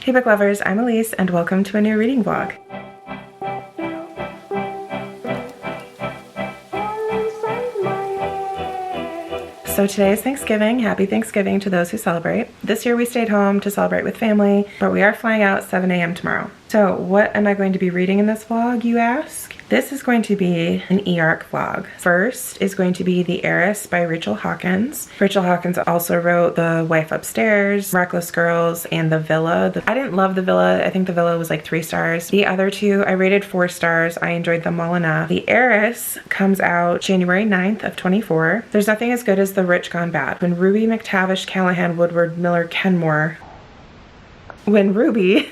Hey book lovers, I'm Elise and welcome to a new reading vlog. So today is Thanksgiving. Happy Thanksgiving to those who celebrate. This year we stayed home to celebrate with family, but we are flying out 7 a.m. tomorrow. So what am I going to be reading in this vlog, you ask? This is going to be an e-arc vlog. First is going to be The Heiress by Rachel Hawkins. Rachel Hawkins also wrote The Wife Upstairs, Reckless Girls, and The Villa. I didn't love The Villa. I think The Villa was like 3 stars. The other two I rated 4 stars. I enjoyed them all enough. The Heiress comes out January 9th of 24. There's nothing as good as The Rich Gone Bad. When Ruby McTavish Callahan Woodward Miller Kenmore, when Ruby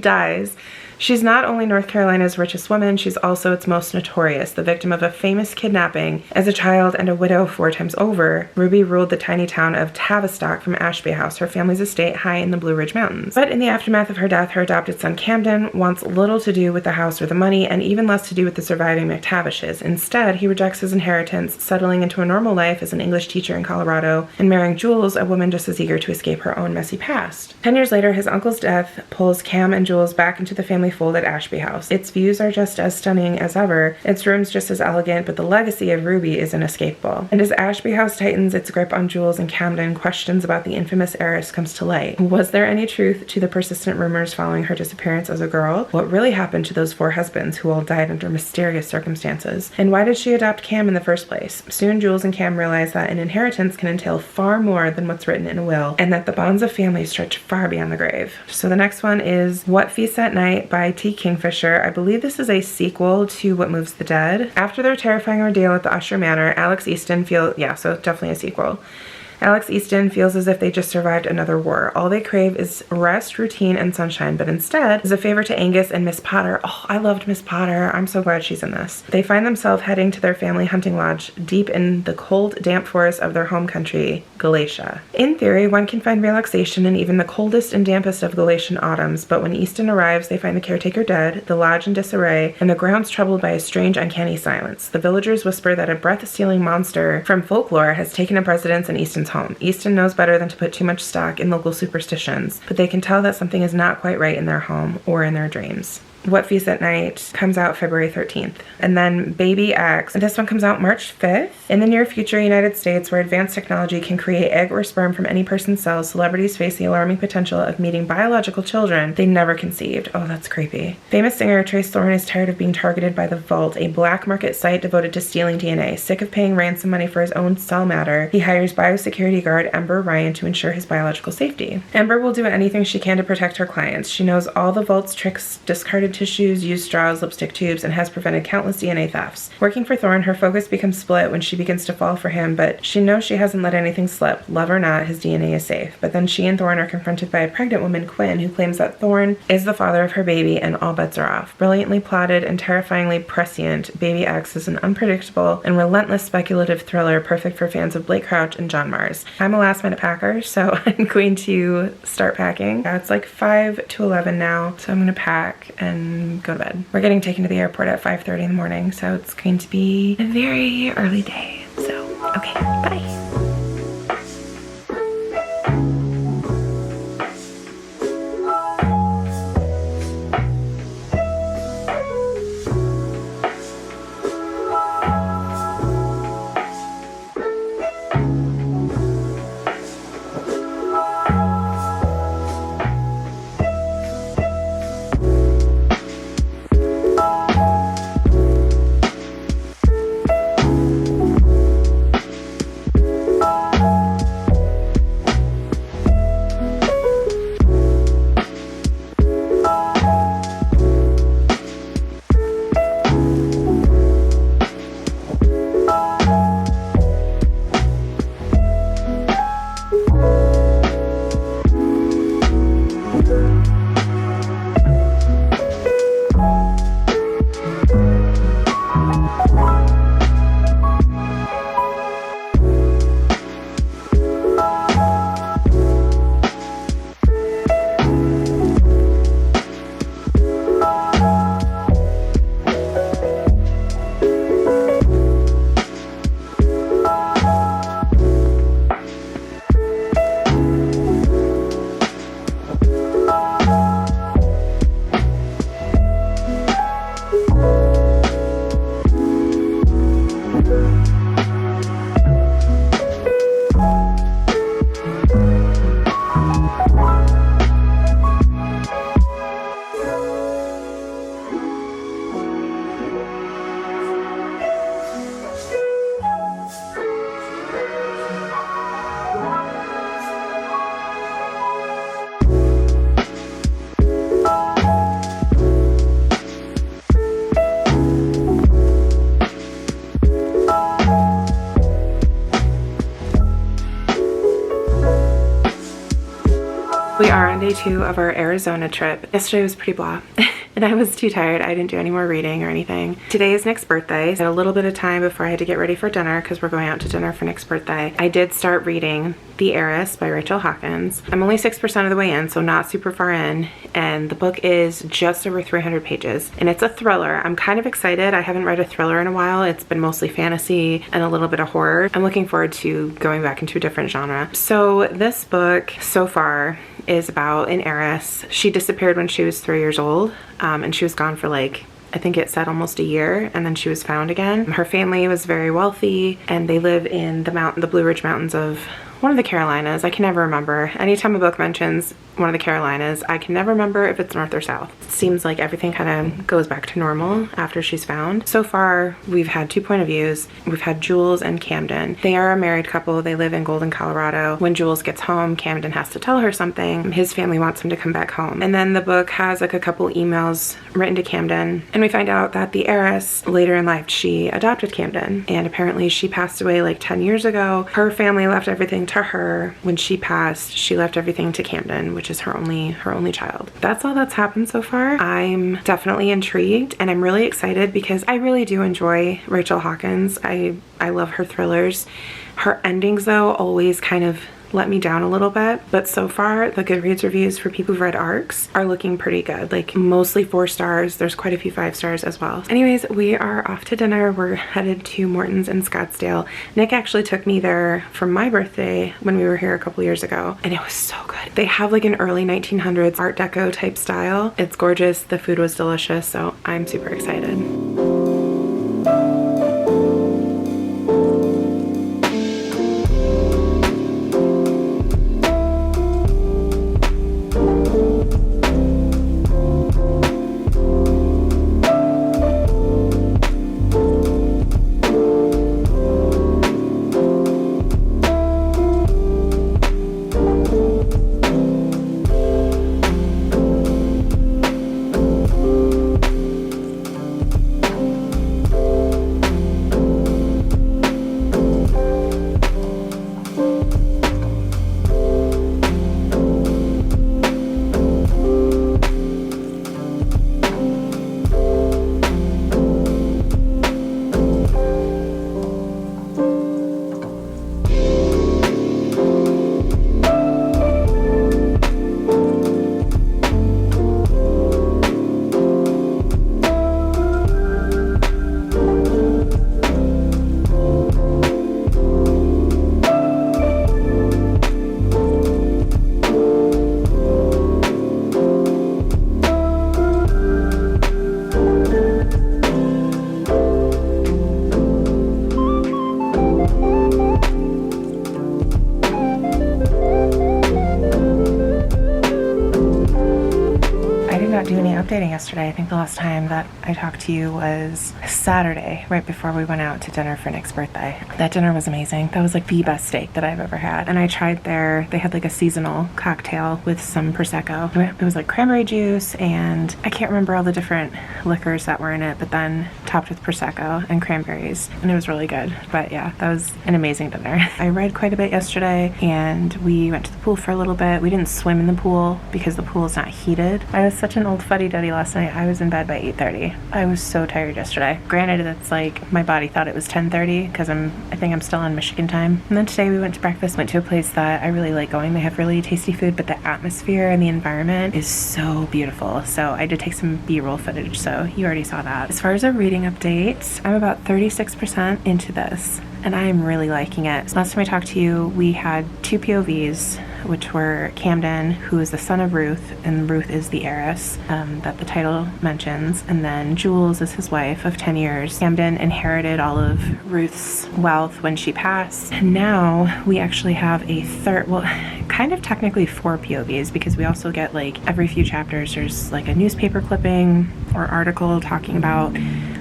dies, she's not only North Carolina's richest woman, she's also its most notorious, the victim of a famous kidnapping. As a child and a widow 4 times over, Ruby ruled the tiny town of Tavistock from Ashby House, her family's estate high in the Blue Ridge Mountains. But in the aftermath of her death, her adopted son Camden wants little to do with the house or the money, and even less to do with the surviving McTavishes. Instead, he rejects his inheritance, settling into a normal life as an English teacher in Colorado, and marrying Jules, a woman just as eager to escape her own messy past. 10 years later, his uncle's death pulls Cam and Jules back into the family fold at Ashby House. Its views are just as stunning as ever, its rooms just as elegant, but the legacy of Ruby is inescapable. And as Ashby House tightens its grip on Jules and Camden, questions about the infamous heiress comes to light. Was there any truth to the persistent rumors following her disappearance as a girl? What really happened to those 4 husbands who all died under mysterious circumstances? And why did she adopt Cam in the first place? Soon Jules and Cam realize that an inheritance can entail far more than what's written in a will, and that the bonds of family stretch far beyond the grave. So the next one is What Feasts at Night by Kingfisher. I believe this is a sequel to What Moves the Dead. After their terrifying ordeal at the Usher Manor, Alex Easton feels, so definitely a sequel. Alex Easton feels as if they just survived another war. All they crave is rest, routine, and sunshine, but instead is a favor to Angus and Miss Potter. Oh, I loved Miss Potter. I'm so glad she's in this. They find themselves heading to their family hunting lodge deep in the cold, damp forest of their home country, Galatia. In theory, one can find relaxation in even the coldest and dampest of Galatian autumns, but when Easton arrives, they find the caretaker dead, the lodge in disarray, and the grounds troubled by a strange, uncanny silence. The villagers whisper that a breath-stealing monster from folklore has taken up residence in Easton's home. Easton knows better than to put too much stock in local superstitions, but they can tell that something is not quite right in their home or in their dreams. What Feasts at Night comes out February 13th. And then Baby X. This one comes out March 5th. In the near future United States, where advanced technology can create egg or sperm from any person's cells, celebrities face the alarming potential of meeting biological children they never conceived. Oh, that's creepy. Famous singer Trace Thorn is tired of being targeted by The Vault, a black market site devoted to stealing DNA. Sick of paying ransom money for his own cell matter, he hires biosecurity guard Ember Ryan to ensure his biological safety. Ember will do anything she can to protect her clients. She knows all the Vault's tricks, discarded tissues, used straws, lipstick tubes, and has prevented countless DNA thefts. Working for Thorne, her focus becomes split when she begins to fall for him, but she knows she hasn't let anything slip. Love or not, his DNA is safe. But then she and Thorne are confronted by a pregnant woman, Quinn, who claims that Thorne is the father of her baby, and all bets are off. Brilliantly plotted and terrifyingly prescient, Baby X is an unpredictable and relentless speculative thriller perfect for fans of Blake Crouch and John Mars. I'm a last-minute packer, so I'm going to start packing. It's like 5 to 11 now, so I'm gonna pack and go to bed. We're getting taken to the airport at 5:30 in the morning, so it's going to be a very early day. So, okay, bye. We are on day 2 of our Arizona trip. Yesterday was pretty blah and I was too tired. I didn't do any more reading or anything. Today is Nick's birthday. I had a little bit of time before I had to get ready for dinner because we're going out to dinner for Nick's birthday. I did start reading The Heiress by Rachel Hawkins. I'm only 6% of the way in, so not super far in, and the book is just over 300 pages and it's a thriller. I'm kind of excited. I haven't read a thriller in a while. It's been mostly fantasy and a little bit of horror. I'm looking forward to going back into a different genre. So this book so far is about an heiress. She disappeared when she was 3 years old, and she was gone for like, I think it said almost a year, and then she was found again. Her family was very wealthy and they live in the Blue Ridge Mountains of one of the Carolinas. I can never remember. Anytime a book mentions one of the Carolinas, I can never remember if it's north or south. It seems like everything kind of goes back to normal after she's found. So far, we've had 2 point of views. We've had Jules and Camden. They are a married couple. They live in Golden, Colorado. When Jules gets home, Camden has to tell her something. His family wants him to come back home. And then the book has like a couple emails written to Camden, and we find out that the heiress, later in life, she adopted Camden, and apparently she passed away like 10 years ago. Her family left everything to her. When she passed, she left everything to Camden, which is her only child. That's all that's happened so far. I'm definitely intrigued and I'm really excited because I really do enjoy Rachel Hawkins. I love her thrillers. Her endings though always kind of let me down a little bit, but so far the Goodreads reviews for people who've read ARCs are looking pretty good, like mostly 4 stars. There's quite a few 5 stars as well. Anyways, we are off to dinner. We're headed to Morton's in Scottsdale. Nick actually took me there for my birthday when we were here a couple years ago, and it was so good. They have like an early 1900s Art Deco type style. It's gorgeous. The food was delicious, so I'm super excited. Updating yesterday. I think the last time that I talked to you was Saturday, right before we went out to dinner for Nick's birthday. That dinner was amazing. That was like the best steak that I've ever had. And I tried they had like a seasonal cocktail with some Prosecco. It was like cranberry juice and I can't remember all the different liquors that were in it, but then topped with Prosecco and cranberries. And it was really good. But yeah, that was an amazing dinner. I read quite a bit yesterday and we went to the pool for a little bit. We didn't swim in the pool because the pool is not heated. I was such an old fuddy-duddy last night. I was in bed by 8:30. I was so tired yesterday. Granted, it's like my body thought it was 10:30 because I think I'm still on Michigan time. And then today we went to breakfast, went to a place that I really like going. They have really tasty food, but the atmosphere and the environment is so beautiful. So I did take some B-roll footage, so you already saw that. As far as a reading update, I'm about 36% into this and I'm really liking it. Last time I talked to you, we had 2 POVs, which were Camden, who is the son of Ruth, and Ruth is the heiress that the title mentions, and then Jules is his wife of 10 years. Camden inherited all of Ruth's wealth when she passed. And now we actually have a third, well, kind of technically 4 POVs, because we also get like every few chapters there's like a newspaper clipping or article talking about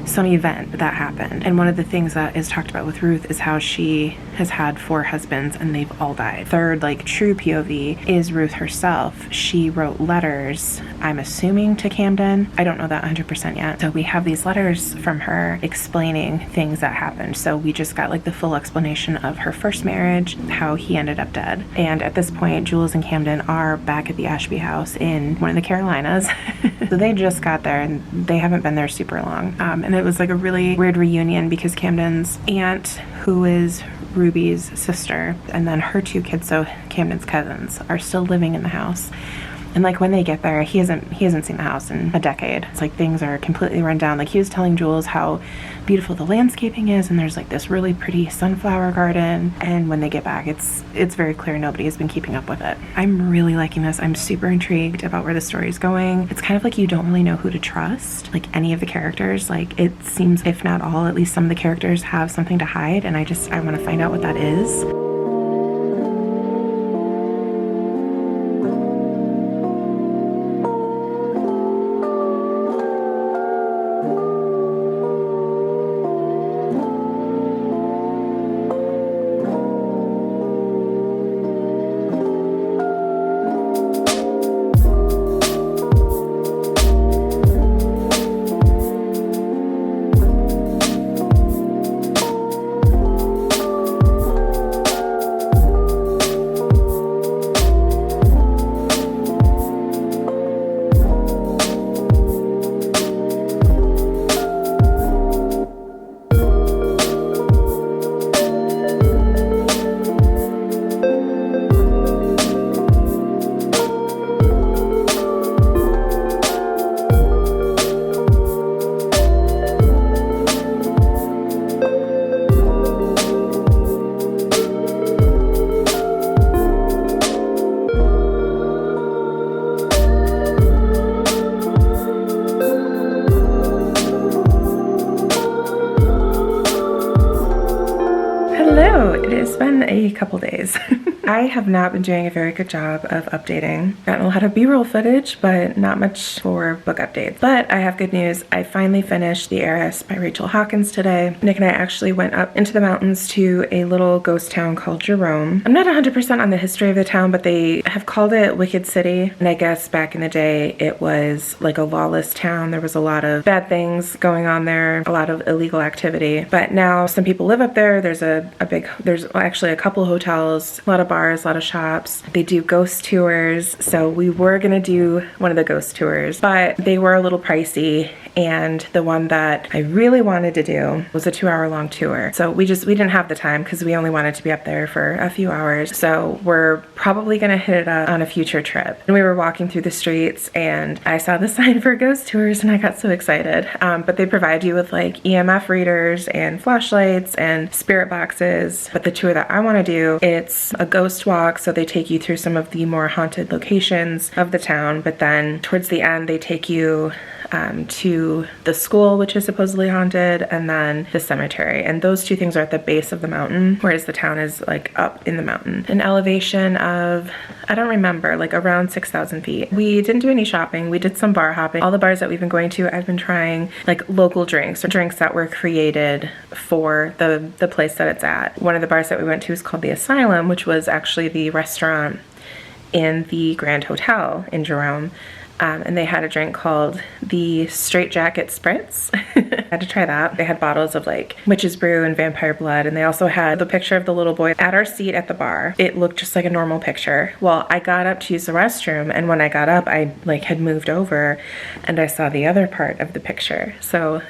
some event that happened. And one of the things that is talked about with Ruth is how she has had 4 husbands and they've all died. Third, like, true POV is Ruth herself. She wrote letters, I'm assuming to Camden. I don't know that 100% yet. So we have these letters from her explaining things that happened. So we just got like the full explanation of her first marriage, how he ended up dead. And at this point, Jules and Camden are back at the Ashby house in one of the Carolinas. So they just got there and they haven't been there super long. And it was like a really weird reunion because Camden's aunt, who is Ruby's sister, and then her 2 kids, so Camden's cousins, are still living in the house. And like when they get there, he hasn't seen the house in a decade. It's like things are completely run down. Like he was telling Jules how beautiful the landscaping is, and there's like this really pretty sunflower garden. And when they get back, it's very clear nobody has been keeping up with it. I'm really liking this. I'm super intrigued about where the story is going. It's kind of like you don't really know who to trust, like any of the characters. Like it seems, if not all, at least some of the characters have something to hide, and I want to find out what that is. A couple days. I have not been doing a very good job of updating. Gotten a lot of B-roll footage, but not much for book updates. But I have good news. I finally finished The Heiress by Rachel Hawkins today. Nick and I actually went up into the mountains to a little ghost town called Jerome. I'm not 100% on the history of the town, but they have called it Wicked City. And I guess back in the day, it was like a lawless town. There was a lot of bad things going on there, a lot of illegal activity. But now some people live up there. There's there's actually a couple hotels, a lot of bars, a lot of shops. They do ghost tours. So we were gonna do one of the ghost tours, but they were a little pricey. And the one that I really wanted to do was a 2-hour-long tour. So we didn't have the time because we only wanted to be up there for a few hours. So we're probably gonna hit it up on a future trip. And we were walking through the streets and I saw the sign for ghost tours and I got so excited. But they provide you with like EMF readers and flashlights and spirit boxes. But the tour that I wanna do, it's a ghost walk. So they take you through some of the more haunted locations of the town. But then towards the end, they take you to the school, which is supposedly haunted, and then the cemetery. And those two things are at the base of the mountain, whereas the town is like up in the mountain. An elevation of, I don't remember, like around 6,000 feet. We didn't do any shopping. We did some bar hopping. All the bars that we've been going to, I've been trying like local drinks or drinks that were created for the place that it's at. One of the bars that we went to is called the Asylum, which was actually the restaurant in the Grand Hotel in Jerome. And they had a drink called the Straight Jacket Spritz. I had to try that. They had bottles of like witch's brew and vampire blood, and they also had the picture of the little boy at our seat at the bar. It looked just like a normal picture. Well, I got up to use the restroom, and when I got up, I like had moved over and I saw the other part of the picture. So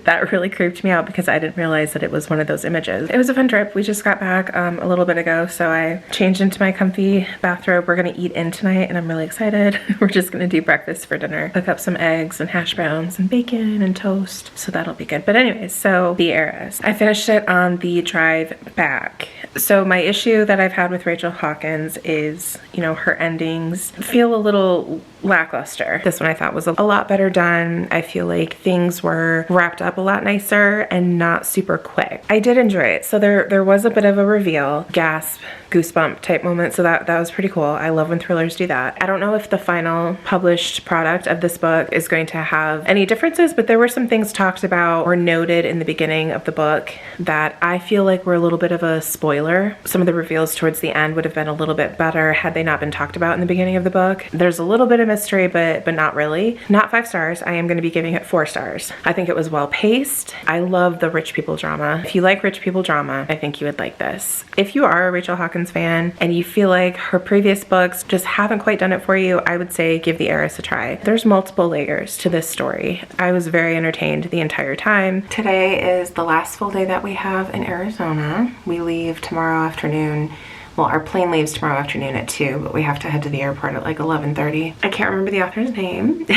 that really creeped me out because I didn't realize that it was one of those images. It was a fun trip. We just got back a little bit ago, so I changed into my comfy bathrobe. We're gonna eat in tonight and I'm really excited. We're just gonna do breakfast for dinner. Cook up some eggs and hash browns and bacon and toast, so that'll be good. But anyways, so The Heiress. I finished it on the drive back. So my issue that I've had with Rachel Hawkins is, you know, her endings feel a little lackluster. This one I thought was a lot better done. I feel like things were wrapped up a lot nicer and not super quick. I did enjoy it. So there was a bit of a reveal, gasp, goosebump type moment, so that was pretty cool. I love when thrillers do that. I don't know if the final published published product of this book is going to have any differences, but there were some things talked about or noted in the beginning of the book that I feel like were a little bit of a spoiler. Some of the reveals towards the end would have been a little bit better had they not been talked about in the beginning of the book. There's a little bit of mystery, but not really. Not 5 stars. I am going to be giving it 4 stars. I think it was well paced. I love the rich people drama. If you like rich people drama, I think you would like this. If you are a Rachel Hawkins fan and you feel like her previous books just haven't quite done it for you, I would say give the Heiress a try. There's multiple layers to this story. I was very entertained the entire time. Today is the last full day that we have in Arizona. We leave tomorrow afternoon. Well, our plane leaves tomorrow afternoon at 2, but we have to head to the airport at like 11:30. I can't remember the author's name.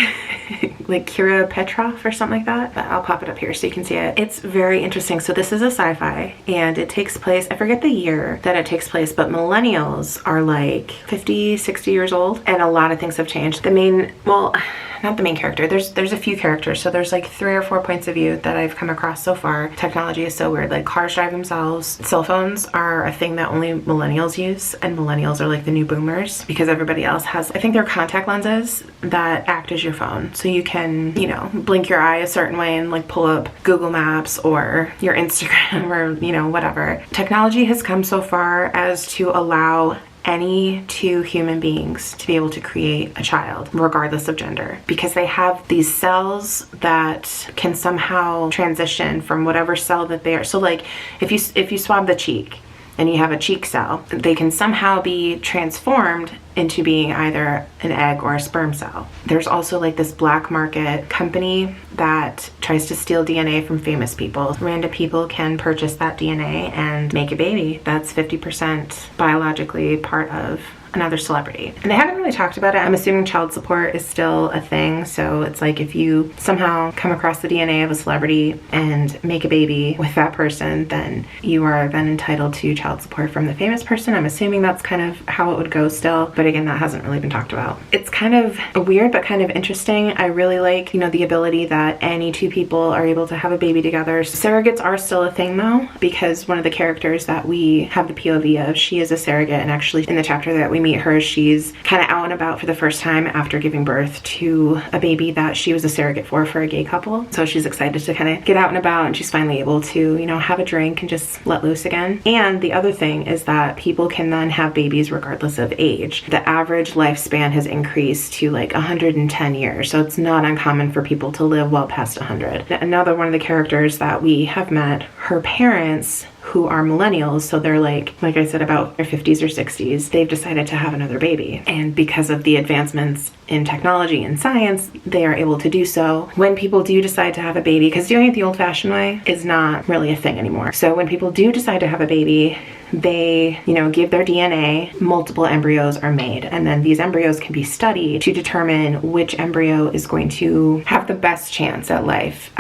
Like Kira Petroff or something like that, but I'll pop it up here so you can see it. It's very interesting. So this is a sci-fi and it takes place, I forget the year that it takes place, but millennials are like 50, 60 years old and a lot of things have changed. The main, well, not the main character, there's a few characters, so there's like 3 or 4 points of view that I've come across so far. Technology is so weird, like cars drive themselves. Cell phones are a thing that only millennials use, and millennials are like the new boomers because everybody else has, I think they're contact lenses that act as your phone. So you can, you know, blink your eye a certain way and like pull up Google Maps or your Instagram or, you know, whatever. Technology has come so far as to allow any 2 human beings to be able to create a child regardless of gender, because they have these cells that can somehow transition from whatever cell that they are. So like if you swab the cheek and you have a cheek cell, they can somehow be transformed into being either an egg or a sperm cell. There's also like this black market company that tries to steal DNA from famous people. Random people can purchase that DNA and make a baby that's 50% biologically part of another celebrity. And they haven't really talked about it. I'm assuming child support is still a thing. So it's like if you somehow come across the DNA of a celebrity and make a baby with that person, then you are then entitled to child support from the famous person. I'm assuming that's kind of how it would go still. But again, that hasn't really been talked about. It's kind of weird, but kind of interesting. I really like, you know, the ability that any 2 people are able to have a baby together. Surrogates are still a thing though, because one of the characters that we have the POV of, she is a surrogate, and actually in the chapter that we meet her, she's kind of out and about for the first time after giving birth to a baby that she was a surrogate for a gay couple. So she's excited to kind of get out and about, and she's finally able to, you know, have a drink and just let loose again. And the other thing is that people can then have babies regardless of age. The average lifespan has increased to like 110 years. So it's not uncommon for people to live well past 100. Another one of the characters that we have met, her parents, who are millennials, so they're like I said, about their 50s or 60s, they've decided to have another baby. And because of the advancements in technology and science, they are able to do so. When people do decide to have a baby, because doing it the old-fashioned way is not really a thing anymore. So when people do decide to have a baby, they, you know, give their DNA, multiple embryos are made, and then these embryos can be studied to determine which embryo is going to have the best chance at life,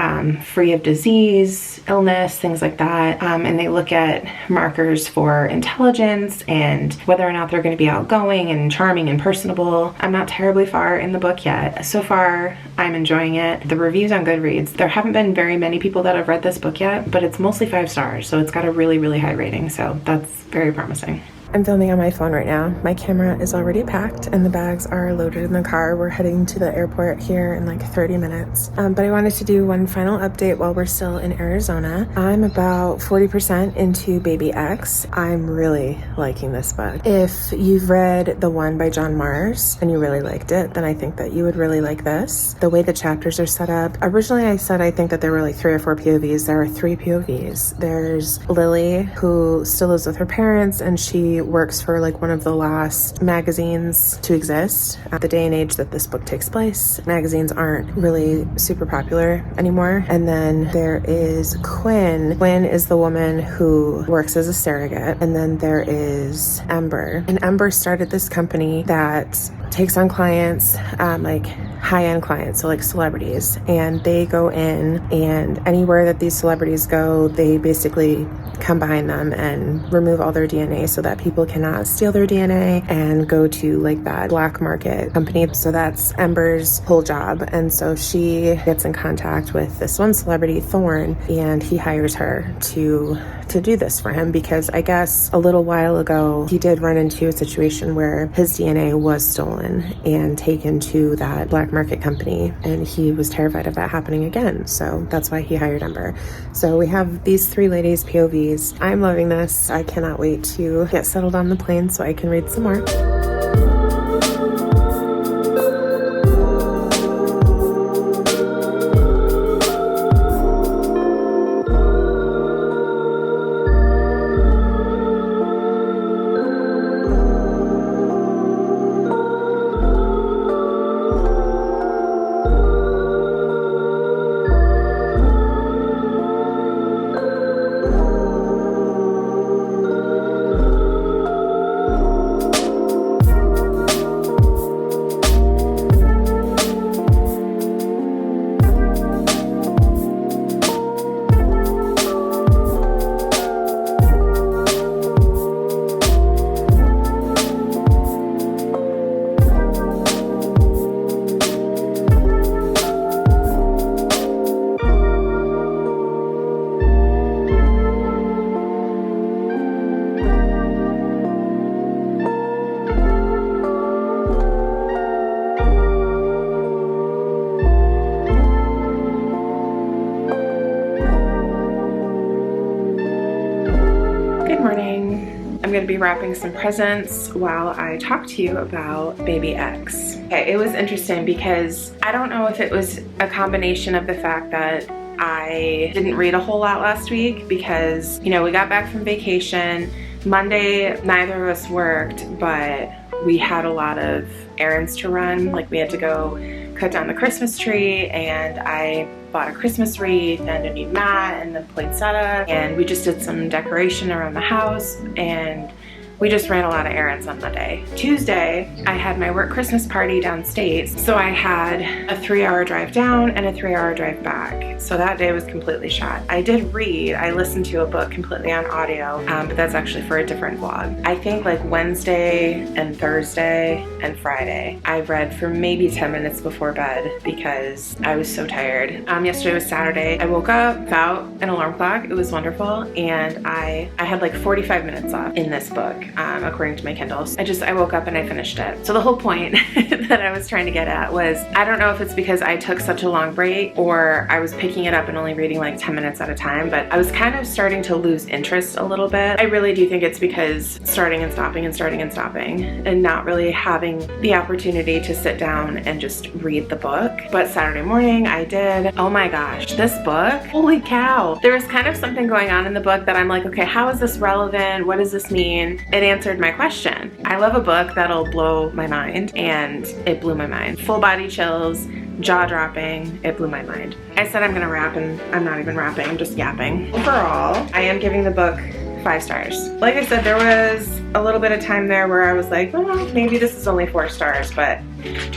free of disease, illness, things like that. And they look at markers for intelligence and whether or not they're going to be outgoing and charming and personable. I'm not terribly far in the book yet. So far, I'm enjoying it. The reviews on Goodreads, there haven't been very many people that have read this book yet, but it's mostly 5 stars, so it's got a really, really high rating, so that's very promising. I'm filming on my phone right now. My camera is already packed and the bags are loaded in the car. We're heading to the airport here in like 30 minutes. But I wanted to do one final update while we're still in Arizona. I'm about 40% into Baby X. I'm really liking this book. If you've read the one by John Mars and you really liked it, then I think that you would really like this. The way the chapters are set up. Originally I said I think that there were like 3 or 4 POVs. There are 3 POVs. There's Lily, who still lives with her parents, and she works for like one of the last magazines to exist. At the day and age that this book takes place, magazines aren't really super popular anymore. And then there is Quinn. Quinn is the woman who works as a surrogate. And then there is Ember. And Ember started this company that takes on clients, like high-end clients, so like celebrities, and they go in, and anywhere that these celebrities go, they basically come behind them and remove all their DNA so that people cannot steal their DNA and go to like that black market company. So that's Ember's whole job. And so she gets in contact with this one celebrity, Thorne, and he hires her to to do this for him, because I guess a little while ago he did run into a situation where his DNA was stolen and taken to that black market company, and he was terrified of that happening again. So that's why he hired Ember. So we have these 3 ladies' POVs. I'm loving this. I cannot wait to get settled on the plane so I can read some more. I'm going to be wrapping some presents while I talk to you about baby X. Okay, it was interesting because I don't know if it was a combination of the fact that I didn't read a whole lot last week because, you know, we got back from vacation. Monday, neither of us worked, but we had a lot of errands to run. Like, we had to go cut down the Christmas tree, and I bought a Christmas wreath and a new mat and the poinsettia, and we just did some decoration around the house, and we just ran a lot of errands on Monday. Tuesday, I had my work Christmas party downstate, so I had a 3-hour drive down and a 3-hour drive back. So that day was completely shot. I did read, I listened to a book completely on audio, but that's actually for a different vlog. I think like Wednesday and Thursday and Friday, I read for maybe 10 minutes before bed because I was so tired. Yesterday was Saturday. I woke up without an alarm clock. It was wonderful, and I had like 45 minutes left in this book. According to my Kindles. I woke up and I finished it. So the whole point that I was trying to get at was, I don't know if it's because I took such a long break or I was picking it up and only reading like 10 minutes at a time, but I was kind of starting to lose interest a little bit. I really do think it's because starting and stopping and starting and stopping and not really having the opportunity to sit down and just read the book. But Saturday morning I did. Oh my gosh, this book, holy cow. There was kind of something going on in the book that I'm like, okay, how is this relevant? What does this mean? It answered my question. I love a book that'll blow my mind, and it blew my mind. Full body chills, jaw dropping, it blew my mind. I said I'm gonna wrap, and I'm not even wrapping, I'm just yapping. Overall, I am giving the book 5 stars. Like I said, there was a little bit of time there where I was like, well, maybe this is only 4 stars, but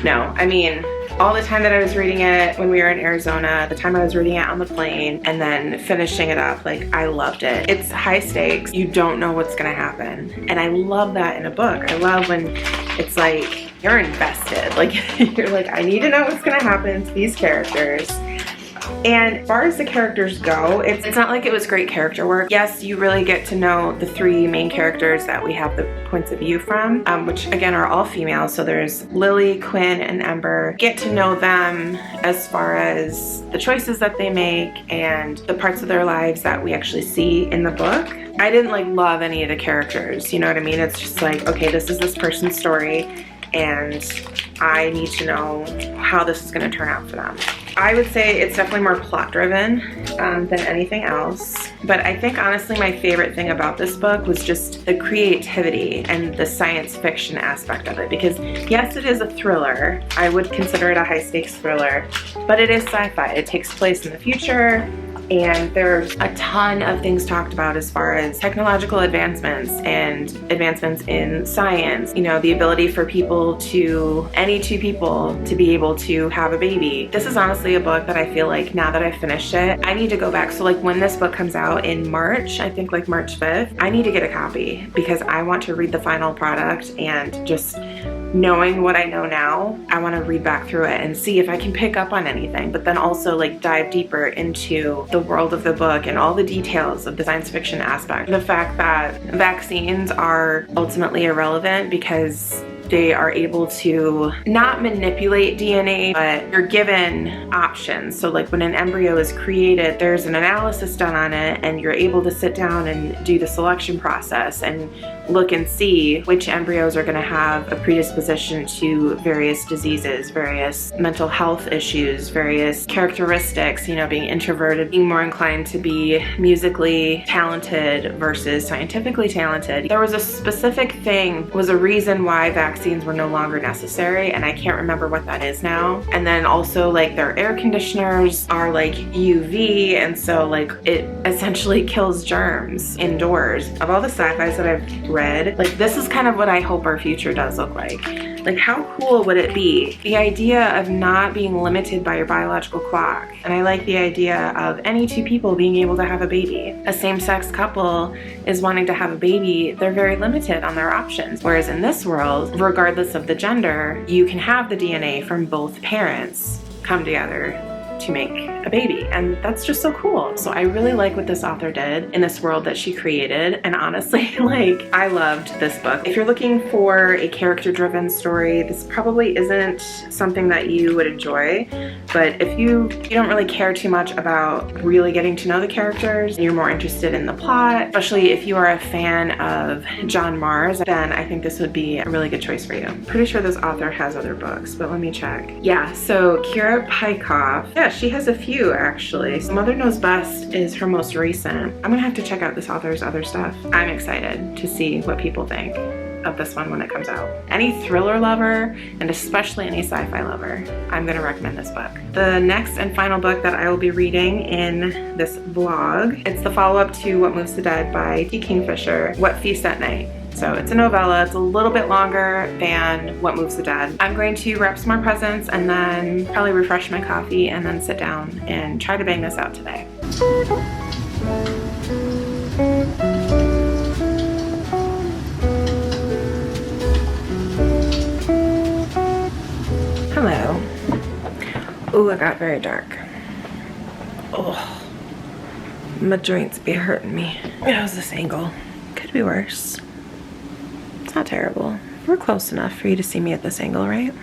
no, I mean, all the time that I was reading it when we were in Arizona, the time I was reading it on the plane, and then finishing it up, like, I loved it. It's high stakes. You don't know what's gonna happen. And I love that in a book. I love when it's like, you're invested. Like, you're like, I need to know what's gonna happen to these characters. And as far as the characters go, it's not like it was great character work. Yes, you really get to know the 3 main characters that we have the points of view from, which again are all female. So there's Lily, Quinn, and Ember. Get to know them as far as the choices that they make and the parts of their lives that we actually see in the book. I didn't like love any of the characters, you know what I mean? It's just like, okay, this is this person's story, and I need to know how this is going to turn out for them. I would say it's definitely more plot driven than anything else. But I think honestly my favorite thing about this book was just the creativity and the science fiction aspect of it. Because yes, it is a thriller. I would consider it a high stakes thriller, but it is sci-fi. It takes place in the future. And there's a ton of things talked about as far as technological advancements and advancements in science. You know, the ability for people to, any 2 people to be able to have a baby. This is honestly a book that I feel like now that I've finished it, I need to go back. So like when this book comes out in March, I think like March 5th, I need to get a copy because I want to read the final product and just knowing what I know now, I want to read back through it and see if I can pick up on anything, but then also like dive deeper into the world of the book and all the details of the science fiction aspect. The fact that vaccines are ultimately irrelevant because they are able to not manipulate DNA, but you're given options. So like when an embryo is created, there's an analysis done on it, and you're able to sit down and do the selection process and look and see which embryos are gonna have a predisposition to various diseases, various mental health issues, various characteristics, you know, being introverted, being more inclined to be musically talented versus scientifically talented. There was a specific thing, was a reason why vaccines were no longer necessary, and I can't remember what that is now. And then also like their air conditioners are like UV, and so like it essentially kills germs indoors. Of all the sci-fis that I've read, like this is kind of what I hope our future does look like. Like how cool would it be? The idea of not being limited by your biological clock. And I like the idea of any two people being able to have a baby. A same-sex couple is wanting to have a baby, they're very limited on their options. Whereas in this world, regardless of the gender, you can have the DNA from both parents come together to make a baby, and that's just so cool. So I really like what this author did in this world that she created, and honestly, like, I loved this book. If you're looking for a character-driven story, this probably isn't something that you would enjoy, but if you don't really care too much about really getting to know the characters, and you're more interested in the plot, especially if you are a fan of John Mars, then I think this would be a really good choice for you. I'm pretty sure this author has other books, but let me check. Yeah, so Kira Peikoff, yeah, she has a few actually. So Mother Knows Best is her most recent. I'm gonna have to check out this author's other stuff. I'm excited to see what people think of this one when it comes out. Any thriller lover, and especially any sci-fi lover, I'm gonna recommend this book. The next and final book that I will be reading in this vlog, it's the follow-up to What Moves the Dead by Kingfisher, What Feast at Night. So it's a novella, it's a little bit longer than What Moves the Dead. I'm going to wrap some more presents and then probably refresh my coffee and then sit down and try to bang this out today. Hello. Ooh, it got very dark. Oh, my joints be hurting me. How's this angle? Could be worse. It's not terrible. We're close enough for you to see me at this angle, right?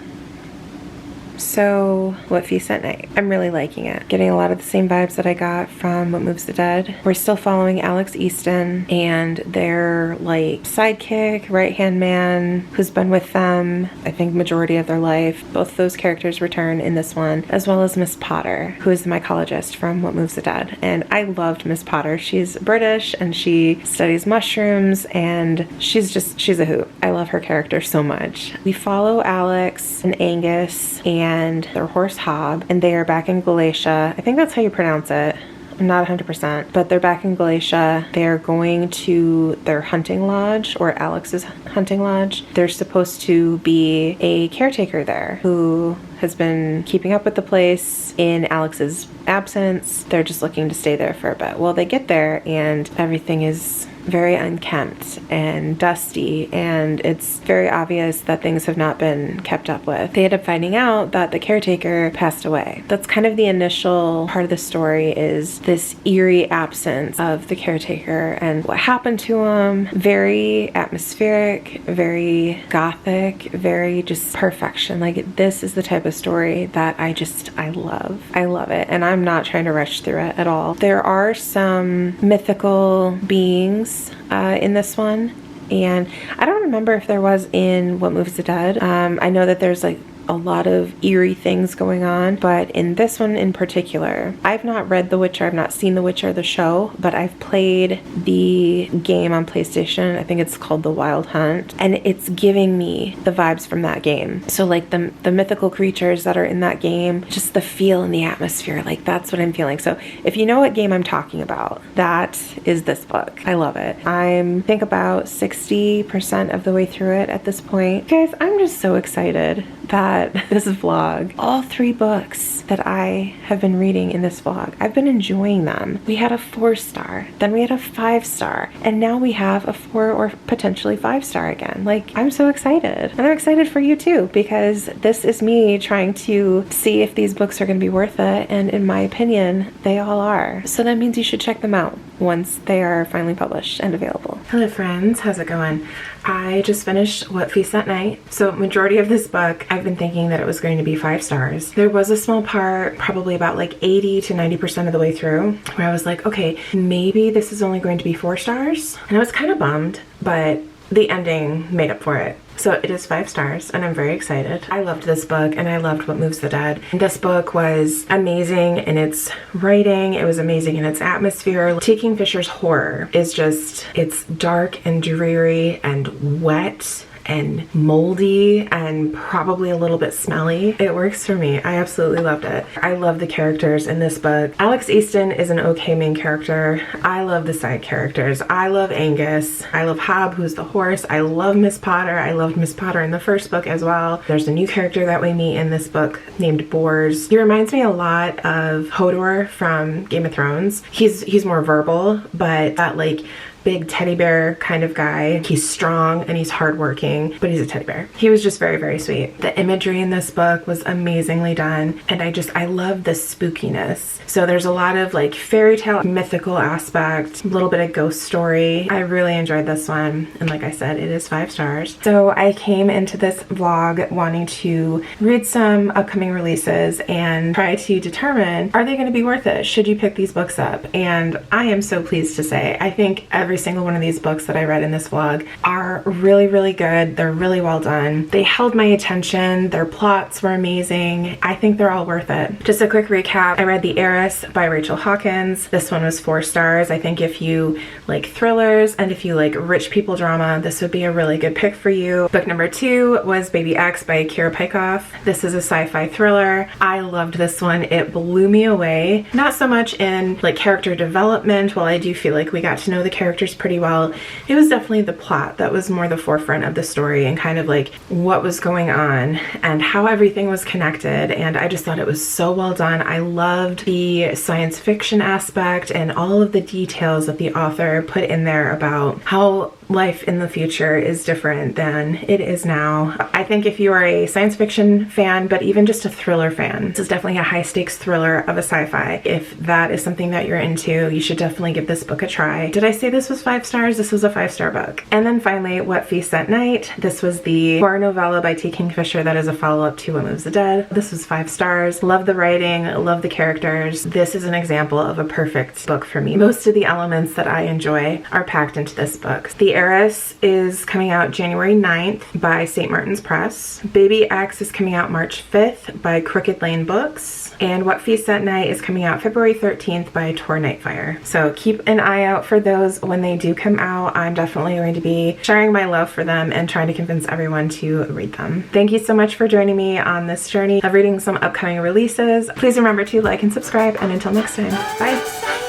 So, What Feast at Night? I'm really liking it. Getting a lot of the same vibes that I got from What Moves the Dead. We're still following Alex Easton and their like sidekick, right-hand man, who's been with them, I think, majority of their life. Both those characters return in this one, as well as Miss Potter, who is the mycologist from What Moves the Dead. And I loved Miss Potter. She's British and she studies mushrooms, and she's a hoot. I love her character so much. We follow Alex and Angus and their horse Hob, and they are back in Galatia. I think that's how you pronounce it. I'm not 100%, but they're back in Galatia. They're going to their hunting lodge, or Alex's hunting lodge. There's supposed to be a caretaker there who has been keeping up with the place in Alex's absence. They're just looking to stay there for a bit. Well, they get there and everything is very unkempt and dusty, and it's very obvious that things have not been kept up with. They end up finding out that the caretaker passed away. That's kind of the initial part of the story, is this eerie absence of the caretaker and what happened to him. Very atmospheric, very gothic, very just perfection. Like, this is the type of story that I love. I love it, and I'm not trying to rush through it at all. There are some mythical beings in this one, and I don't remember if there was in What Moves the Dead. I know that there's like a lot of eerie things going on, but in this one in particular, I've not read The Witcher, I've not seen The Witcher the show, but I've played the game on PlayStation. I think it's called The Wild Hunt, and it's giving me the vibes from that game. So like the mythical creatures that are in that game, just the feel and the atmosphere, like that's what I'm feeling. So if you know what game I'm talking about, that is this book. I love it. I'm, I think, about 60% of the way through it at this point. Guys, I'm just so excited. that this vlog, all 3 books that I have been reading in this vlog, I've been enjoying them. We had a 4-star, then we had a 5-star, and now we have a 4 or potentially 5-star again. Like, I'm so excited. And I'm excited for you too, because this is me trying to see if these books are going to be worth it, and in my opinion, they all are. So that means you should check them out once they are finally published and available. Hello friends, how's it going? I just finished What Feasts at Night. So majority of this book, I've been thinking that it was going to be 5 stars. There was a small part, probably about like 80 to 90% of the way through, where I was like, okay, maybe this is only going to be 4 stars. And I was kind of bummed, but the ending made up for it. So it is 5 stars and I'm very excited. I loved this book and I loved What Moves the Dead. This book was amazing in its writing. It was amazing in its atmosphere. Kingfisher's horror is just, it's dark and dreary and wet and moldy and probably a little bit smelly. It works for me. I absolutely loved it. I love the characters in this book. Alex Easton is an okay main character. I love the side characters. I love Angus. I love Hob, who's the horse. I love Miss Potter. I loved Miss Potter in the first book as well. There's a new character that we meet in this book named Bors. He reminds me a lot of Hodor from Game of Thrones. He's more verbal, but that like big teddy bear kind of guy. He's strong and he's hardworking, but he's a teddy bear. He was just very, very sweet. The imagery in this book was amazingly done, and I love the spookiness. So there's a lot of like fairy tale, mythical aspect, a little bit of ghost story. I really enjoyed this one, and like I said, it is 5 stars. So I came into this vlog wanting to read some upcoming releases and try to determine, are they going to be worth it? Should you pick these books up? And I am so pleased to say, I think every single one of these books that I read in this vlog are really, really good. They're really well done. They held my attention. Their plots were amazing. I think they're all worth it. Just a quick recap. I read The Heiress by Rachel Hawkins. This one was 4 stars. I think if you like thrillers and if you like rich people drama, this would be a really good pick for you. Book number 2 was Baby X by Kira Peikoff. This is a sci-fi thriller. I loved this one. It blew me away. Not so much in like character development, while I do feel like we got to know the characters pretty well. It was definitely the plot that was more the forefront of the story, and kind of like what was going on and how everything was connected. And I just thought it was so well done. I loved the science fiction aspect and all of the details that the author put in there about how life in the future is different than it is now. I think if you are a science fiction fan, but even just a thriller fan, this is definitely a high stakes thriller of a sci-fi. If that is something that you're into, you should definitely give this book a try. Did I say this was 5 stars? This was a 5-star book. And then finally, What Feasts at Night. This was the horror novella by Kingfisher that is a follow-up to What Moves the Dead. This was 5 stars. Love the writing, love the characters. This is an example of a perfect book for me. Most of the elements that I enjoy are packed into this book. The Heiress is coming out January 9th by St. Martin's Press. Baby X is coming out March 5th by Crooked Lane Books. And What Feasts at Night is coming out February 13th by Tor Nightfire. So keep an eye out for those when they do come out. I'm definitely going to be sharing my love for them and trying to convince everyone to read them. Thank you so much for joining me on this journey of reading some upcoming releases. Please remember to like and subscribe, and until next time, bye!